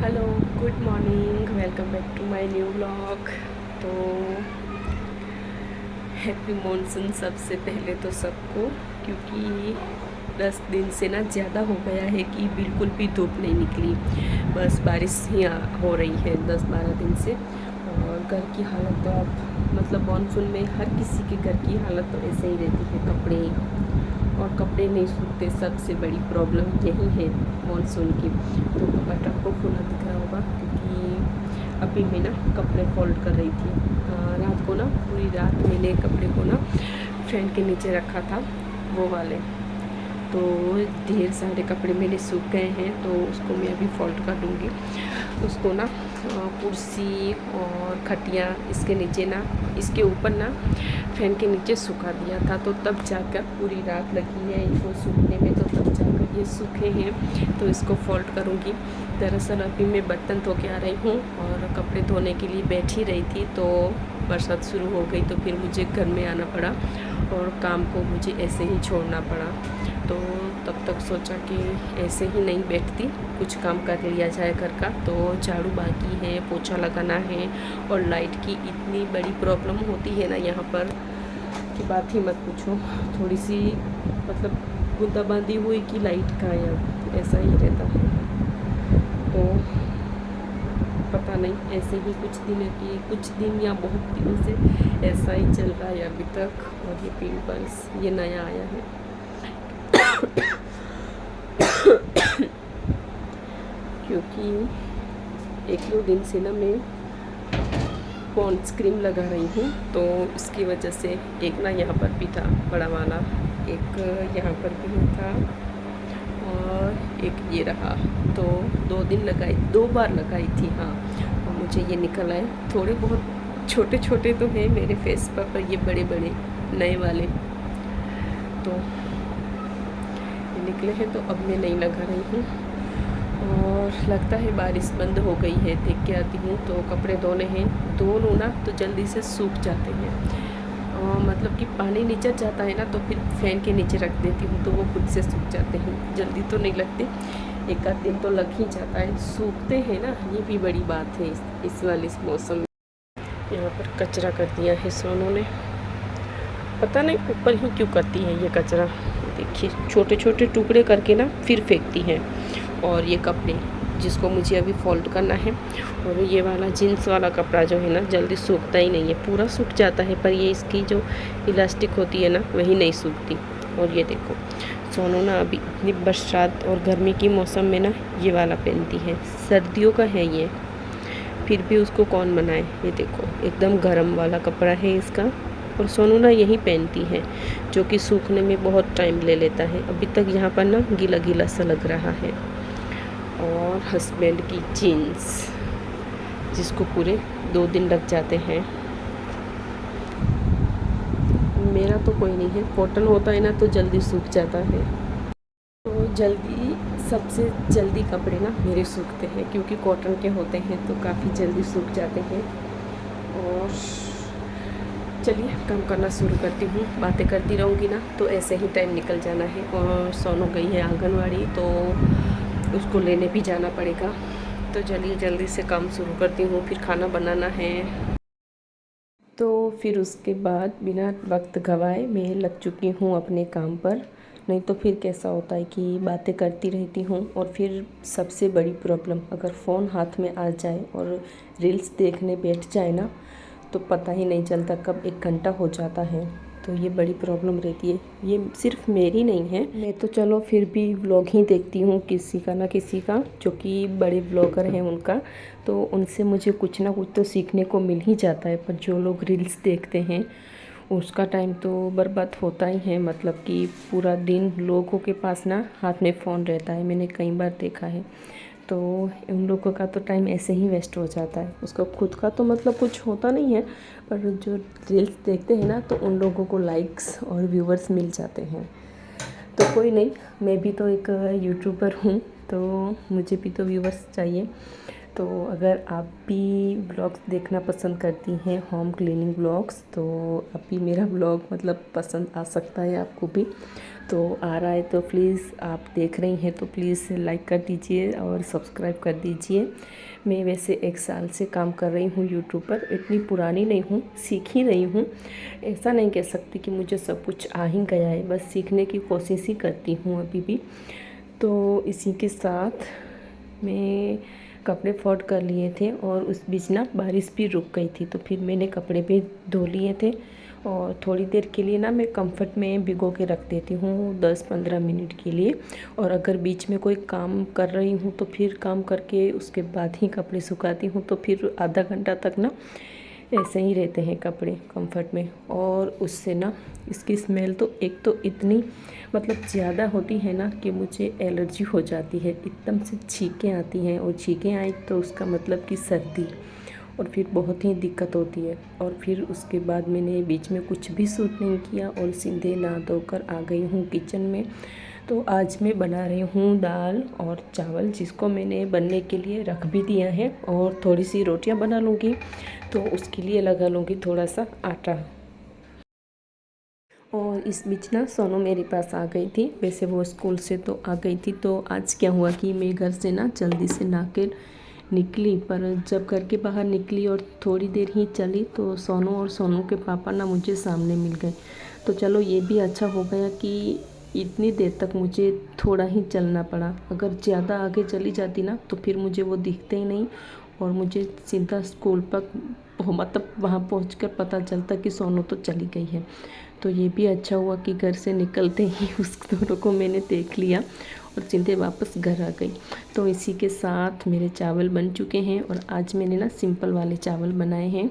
Hello, good morning, welcome back to my new vlog. तो happy monsoon सबसे पहले तो सबको, क्योंकि 10 दिन से ना ज़्यादा हो गया है कि बिल्कुल भी धूप नहीं निकली, बस बारिश ही हो रही है 10-12 दिन से। और घर की हालत तो अब मतलब मॉनसून में हर किसी के घर की हालत तो ऐसे ही रहती है, कपड़े नहीं सूखते। सबसे बड़ी प्रॉब्लम यही है मॉनसून की। तो कपड़ा को खुला दिख रहा होगा, क्योंकि अभी मैं ना कपड़े फोल्ड कर रही थी। रात को ना पूरी रात मैंने कपड़े को ना फैन के नीचे रखा था, वो वाले। तो ढेर सारे कपड़े मेरे सूख गए हैं, तो उसको मैं अभी फोल्ड कर दूँगी। उसको ना कुर्सी और खटिया इसके नीचे ना, इसके ऊपर ना फैन के नीचे सुखा दिया था, तो तब जाकर पूरी रात लगी है इनको सूखने में, तो तब जाकर ये सूखे हैं। तो इसको फोल्ड करूँगी। दरअसल अभी मैं बर्तन धो के आ रही हूँ और कपड़े धोने के लिए बैठ ही रही थी, तो बरसात शुरू हो गई, तो फिर मुझे घर में आना पड़ा और काम को मुझे ऐसे ही छोड़ना पड़ा। तो तब तक सोचा कि ऐसे ही नहीं बैठती, कुछ काम कर लिया जाए घर का। तो झाड़ू बाकी है, पोछा लगाना है, और लाइट की इतनी बड़ी प्रॉब्लम होती है ना यहाँ पर कि बात ही मत पूछो। थोड़ी सी मतलब बूंदाबांदी हुई कि लाइट गायब, ऐसा ही रहता है। तो पता नहीं, ऐसे ही कुछ दिन या बहुत दिनों से ऐसा ही चल रहा है अभी तक। और ये पिंपल्स ये नया आया है। क्योंकि 1-2 दिन से ना मैं पॉन्ड्स क्रीम लगा रही हूँ, तो इसकी वजह से एक ना यहाँ पर भी था बड़ा वाला, एक यहाँ पर भी था, और एक ये रहा। तो 2 बार लगाई थी, हाँ। और मुझे ये निकल आए। थोड़े बहुत छोटे छोटे तो हैं मेरे फेस पर ये बड़े बड़े नए वाले तो ये निकले हैं, तो अब मैं नहीं लगा रही हूँ। और लगता है बारिश बंद हो गई है, देख के आती हूँ। तो कपड़े धोने हैं, धो लूँ ना तो जल्दी से सूख जाते हैं। मतलब कि पानी नीचे जाता है ना, तो फिर फैन के नीचे रख देती हूँ, तो वो खुद से सूख जाते हैं। जल्दी तो नहीं लगते, एक आध दिन तो लग ही जाता है। सूखते हैं ना, ये भी बड़ी बात है इस वाले मौसम में। यहाँ पर कचरा कर दिया है सोनू ने, पता नहीं ऊपर ही क्यों करती है ये कचरा। देखिए छोटे छोटे टुकड़े करके ना फिर फेंकती है। और ये कपड़े जिसको मुझे अभी फोल्ड करना है, और ये वाला जीन्स वाला कपड़ा जो है ना जल्दी सूखता ही नहीं है, पूरा सूख जाता है, पर ये इसकी जो इलास्टिक होती है ना वही नहीं सूखती। और ये देखो सोनू ना अभी इतनी बरसात और गर्मी की मौसम में ना ये वाला पहनती है, सर्दियों का है ये, फिर भी उसको कौन मनाए। ये देखो एकदम गर्म वाला कपड़ा है इसका, और सोनू ना यही पहनती है, जो कि सूखने में बहुत टाइम ले लेता है। अभी तक यहाँ पर ना गीला गीला सा लग रहा है। और हस्बैंड की जीन्स जिसको पूरे 2 दिन लग जाते हैं। मेरा तो कोई नहीं है, कॉटन होता है ना तो जल्दी सूख जाता है। तो सबसे जल्दी कपड़े ना मेरे सूखते हैं, क्योंकि कॉटन के होते हैं तो काफ़ी जल्दी सूख जाते हैं। और चलिए काम करना शुरू करती हूँ। बातें करती रहूँगी ना तो ऐसे ही टाइम निकल जाना है। और सोनू गई है आंगनवाड़ी, तो उसको लेने भी जाना पड़ेगा। तो चलिए जल्दी से काम शुरू करती हूँ, फिर खाना बनाना है। तो फिर उसके बाद बिना वक्त गवाए मैं लग चुकी हूँ अपने काम पर। नहीं तो फिर कैसा होता है कि बातें करती रहती हूँ, और फिर सबसे बड़ी प्रॉब्लम, अगर फ़ोन हाथ में आ जाए और रील्स देखने बैठ जाए ना, तो पता ही नहीं चलता कब 1 घंटा हो जाता है। तो ये बड़ी प्रॉब्लम रहती है। ये सिर्फ मेरी नहीं है, मैं तो चलो फिर भी व्लॉग ही देखती हूँ किसी का ना किसी का, जो कि बड़े व्लॉगर हैं उनका, तो उनसे मुझे कुछ ना कुछ तो सीखने को मिल ही जाता है। पर जो लोग रील्स देखते हैं उसका टाइम तो बर्बाद होता ही है। मतलब कि पूरा दिन लोगों के पास ना हाथ में फ़ोन रहता है, मैंने कई बार देखा है। तो उन लोगों का तो टाइम ऐसे ही वेस्ट हो जाता है, उसका खुद का तो मतलब कुछ होता नहीं है। पर जो रील्स देखते हैं ना, तो उन लोगों को लाइक्स और व्यूवर्स मिल जाते हैं। तो कोई नहीं, मैं भी तो एक यूट्यूबर हूँ, तो मुझे भी तो व्यूवर्स चाहिए। तो अगर आप भी ब्लॉग्स देखना पसंद करती हैं, होम क्लीनिंग ब्लॉग्स, तो अभी मेरा ब्लॉग मतलब पसंद आ सकता है आपको भी। तो आ रहा है तो प्लीज़, आप देख रही हैं तो प्लीज़ लाइक कर दीजिए और सब्सक्राइब कर दीजिए। मैं वैसे 1 साल से काम कर रही हूँ यूट्यूब पर, इतनी पुरानी नहीं हूँ, सीख ही रही हूँ। ऐसा नहीं कह सकती कि मुझे सब कुछ आ ही गया है, बस सीखने की कोशिश ही करती हूँ अभी भी। तो इसी के साथ मैं कपड़े फोल्ड कर लिए थे और उस बीच ना बारिश भी रुक गई थी, तो फिर मैंने कपड़े भी धो लिए थे और थोड़ी देर के लिए ना मैं कंफर्ट में भिगो के रख देती हूँ 10-15 मिनट के लिए। और अगर बीच में कोई काम कर रही हूँ तो फिर काम करके उसके बाद ही कपड़े सुखाती हूँ, तो फिर आधा घंटा तक ना ऐसे ही रहते हैं कपड़े कंफर्ट में। और उससे ना इसकी स्मेल तो एक तो इतनी मतलब ज़्यादा होती है ना कि मुझे एलर्जी हो जाती है, एकदम से छींकें आती हैं, और छींकें आई तो उसका मतलब कि सर्दी, और फिर बहुत ही दिक्कत होती है। और फिर उसके बाद मैंने बीच में कुछ भी शूट नहीं किया और सीधे नहा धोकर आ गई हूँ किचन में। तो आज मैं बना रही हूँ दाल और चावल, जिसको मैंने बनने के लिए रख भी दिया है, और थोड़ी सी रोटियाँ बना लूँगी, तो उसके लिए लगा लूँगी थोड़ा सा आटा। और इस बीच ना सोनू मेरे पास आ गई थी, वैसे वो स्कूल से तो आ गई थी। तो आज क्या हुआ कि मैं घर से ना जल्दी से नहा के निकली, पर जब घर के बाहर निकली और थोड़ी देर ही चली तो सोनू और सोनू के पापा ना मुझे सामने मिल गए। तो चलो ये भी अच्छा हो गया कि इतनी देर तक मुझे थोड़ा ही चलना पड़ा, अगर ज़्यादा आगे चली जाती ना तो फिर मुझे वो दिखते ही नहीं और मुझे सीधा स्कूल पर मतलब वहाँ पहुँचकर पता चलता कि सोनू तो चली गई है। तो ये भी अच्छा हुआ कि घर से निकलते ही उस दोनों को मैंने देख लिया और सीधे वापस घर आ गई। तो इसी के साथ मेरे चावल बन चुके हैं, और आज मैंने ना सिंपल वाले चावल बनाए हैं।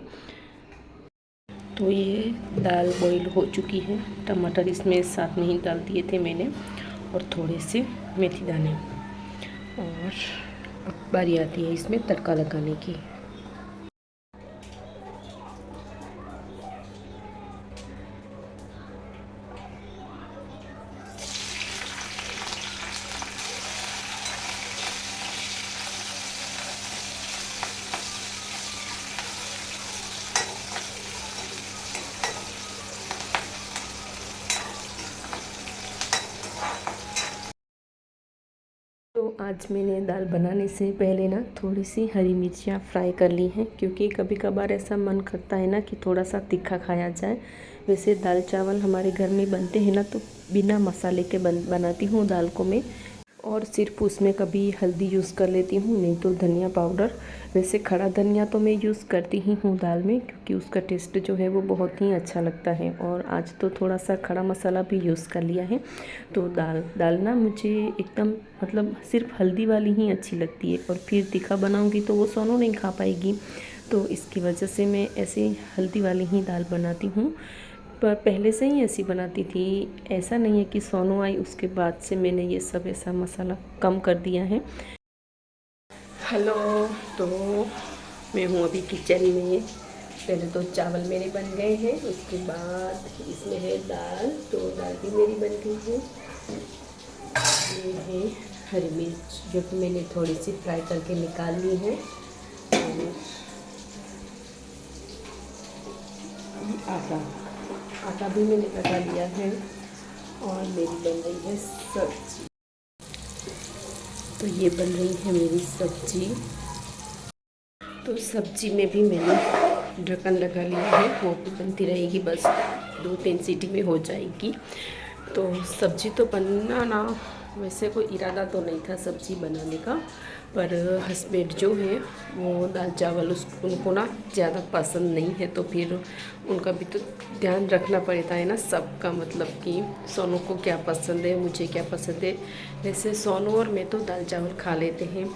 तो ये दाल बॉईल हो चुकी है, टमाटर इसमें साथ में ही डाल दिए थे मैंने, और थोड़े से मेथी दाने, और अब बारी आती है इसमें तड़का लगाने की। तो आज मैंने दाल बनाने से पहले ना थोड़ी सी हरी मिर्चियाँ फ्राई कर ली हैं, क्योंकि कभी कभार ऐसा मन करता है ना कि थोड़ा सा तीखा खाया जाए। वैसे दाल चावल हमारे घर में बनते हैं ना तो बिना मसाले के बनाती हूँ दाल को मैं, और सिर्फ उसमें कभी हल्दी यूज़ कर लेती हूँ, नहीं तो धनिया पाउडर। वैसे खड़ा धनिया तो मैं यूज़ करती ही हूँ दाल में, क्योंकि उसका टेस्ट जो है वो बहुत ही अच्छा लगता है। और आज तो थोड़ा सा खड़ा मसाला भी यूज़ कर लिया है। तो दाल ना मुझे एकदम मतलब सिर्फ हल्दी वाली ही अच्छी लगती है, और फिर तीखा बनाऊँगी तो वो सोनू नहीं खा पाएगी, तो इसकी वजह से मैं ऐसे हल्दी वाली ही दाल बनाती हूँ। पर पहले से ही ऐसी बनाती थी, ऐसा नहीं है कि सोनू आई उसके बाद से मैंने ये सब ऐसा मसाला कम कर दिया है। हेलो, तो मैं हूँ अभी किचन में। पहले तो चावल मेरे बन गए हैं, उसके बाद इसमें है दाल, तो दाल भी मेरी बन गई है। ये है हरी मिर्च जो कि मैंने थोड़ी सी फ्राई करके निकाल ली है। आटा भी मैंने लगा लिया है, और मेरी बन रही है सब्जी। तो ये बन रही है मेरी सब्जी। तो सब्जी में भी मैंने ढक्कन लगा लिया है, वो भी बनती रहेगी, बस 2-3 सीटी में हो जाएगी। तो सब्जी तो बनना ना, वैसे कोई इरादा तो नहीं था सब्जी बनाने का, पर हस्बैंड जो है वो दाल चावल उनको ना ज़्यादा पसंद नहीं है, तो फिर उनका भी तो ध्यान रखना पड़ता है ना सबका, मतलब कि सोनू को क्या पसंद है, मुझे क्या पसंद है। वैसे सोनू और मैं तो दाल चावल खा लेते हैं,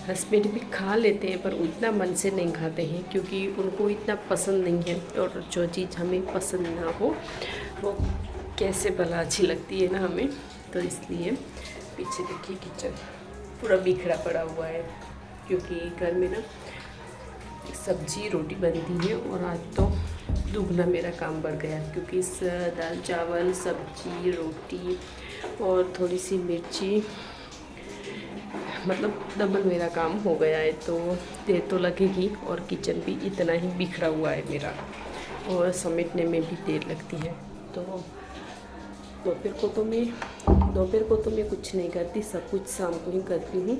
हस्बैंड भी खा लेते हैं, पर उतना मन से नहीं खाते हैं, क्योंकि उनको इतना पसंद नहीं है। और जो चीज़ हमें पसंद ना हो वो कैसे भला अच्छी लगती है ना हमें, तो इसलिए। पीछे देखिए किचन पूरा बिखरा पड़ा हुआ है, क्योंकि घर में ना सब्जी रोटी बनती है, और आज तो दुगना मेरा काम बढ़ गया, क्योंकि इस दाल चावल सब्जी रोटी और थोड़ी सी मिर्ची मतलब डबल मेरा काम हो गया है, तो देर तो लगेगी और किचन भी इतना ही बिखरा हुआ है मेरा और समेटने में भी देर लगती है। तो दोपहर को तो मैं कुछ नहीं करती, सब कुछ शाम को ही करती हूँ।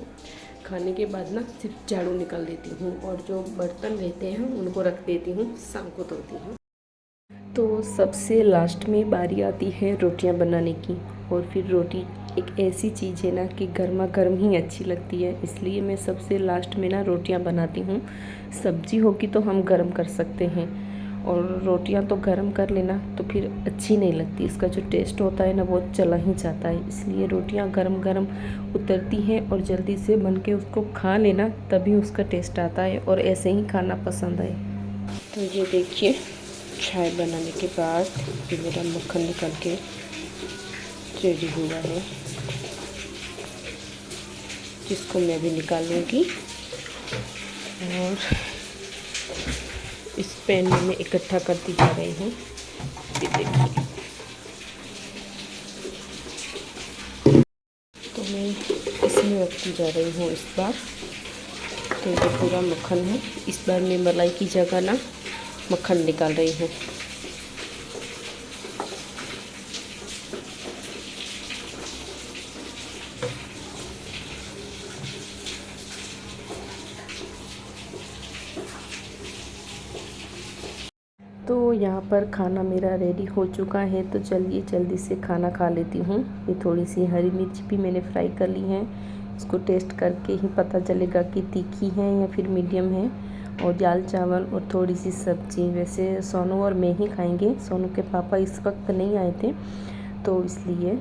खाने के बाद ना सिर्फ झाड़ू निकाल देती हूँ और जो बर्तन रहते हैं उनको रख देती हूँ, शाम को धोती हूँ। तो सबसे लास्ट में बारी आती है रोटियां बनाने की। और फिर रोटी एक ऐसी चीज़ है ना कि गर्मा गर्म ही अच्छी लगती है, इसलिए मैं सबसे लास्ट में ना रोटियां बनाती हूँ। सब्जी होगी तो हम गर्म कर सकते हैं, और रोटियां तो गर्म कर लेना तो फिर अच्छी नहीं लगती, इसका जो टेस्ट होता है ना वो चला ही जाता है। इसलिए रोटियां गरम गरम उतरती हैं और जल्दी से बन के उसको खा लेना, तभी उसका टेस्ट आता है और ऐसे ही खाना पसंद है। तो ये देखिए, चाय बनाने के बाद ये मेरा मक्खन निकल के रेडी हुआ है, जिसको मैं भी निकाल लूँगी और इस पैन में मैं इकट्ठा करती जा रही हूँ। ये देखिए, तो मैं इसमें रखती जा रही हूँ इस बार। तो ये पूरा मक्खन है, इस बार मैं मलाई की जगह ना मक्खन निकाल रही हूँ। तो यहाँ पर खाना मेरा रेडी हो चुका है, तो चलिए जल्दी से खाना खा लेती हूँ। ये थोड़ी सी हरी मिर्च भी मैंने फ्राई कर ली है, इसको टेस्ट करके ही पता चलेगा कि तीखी है या फिर मीडियम है। और दाल चावल और थोड़ी सी सब्ज़ी। वैसे सोनू और मैं ही खाएंगे, सोनू के पापा इस वक्त नहीं आए थे तो इसलिए।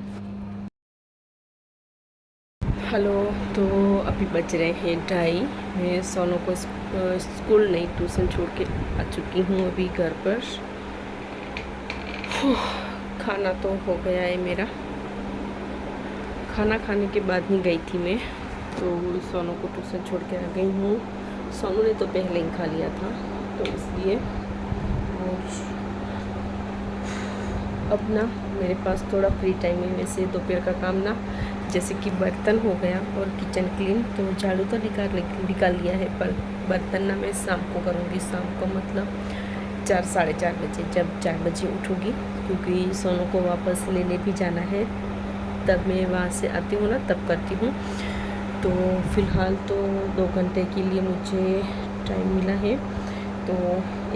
हेलो, तो अभी बज रहे हैं 2:30। मैं सोनू को स्कूल नहीं ट्यूशन छोड़ के आ चुकी हूँ अभी घर पर। खाना तो हो गया है मेरा, खाना खाने के बाद ही गई थी मैं, तो सोनू को ट्यूशन छोड़ के आ गई हूँ। सोनू ने तो पहले ही खा लिया था तो इसलिए। और अब ना मेरे पास थोड़ा फ्री टाइम है। वैसे दोपहर का काम ना जैसे कि बर्तन हो गया और किचन क्लीन, तो झाड़ू तो निकाल लिया है, पर बर्तन ना मैं शाम को करूँगी। शाम को मतलब 4 साढ़े 4 बजे, जब 4 बजे उठूँगी, क्योंकि सोनू को वापस लेने भी जाना है। तब मैं वहाँ से आती हूँ ना, तब करती हूँ। तो फ़िलहाल तो 2 घंटे के लिए मुझे टाइम मिला है, तो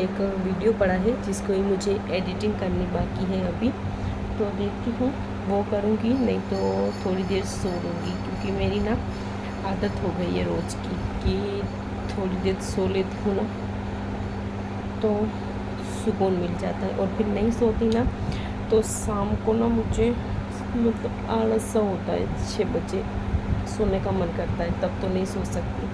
एक वीडियो पड़ा है जिसको ही मुझे एडिटिंग करनी बाकी है अभी, तो देखती हूँ वो करूँगी, नहीं तो थोड़ी देर सो लूँगी। क्योंकि मेरी ना आदत हो गई है रोज़ की कि थोड़ी देर सो लेती हूँ ना तो सुकून मिल जाता है, और फिर नहीं सोती ना तो शाम को ना मुझे मतलब आलस सा होता है। 6 बजे सोने का मन करता है, तब तो नहीं सो सकती।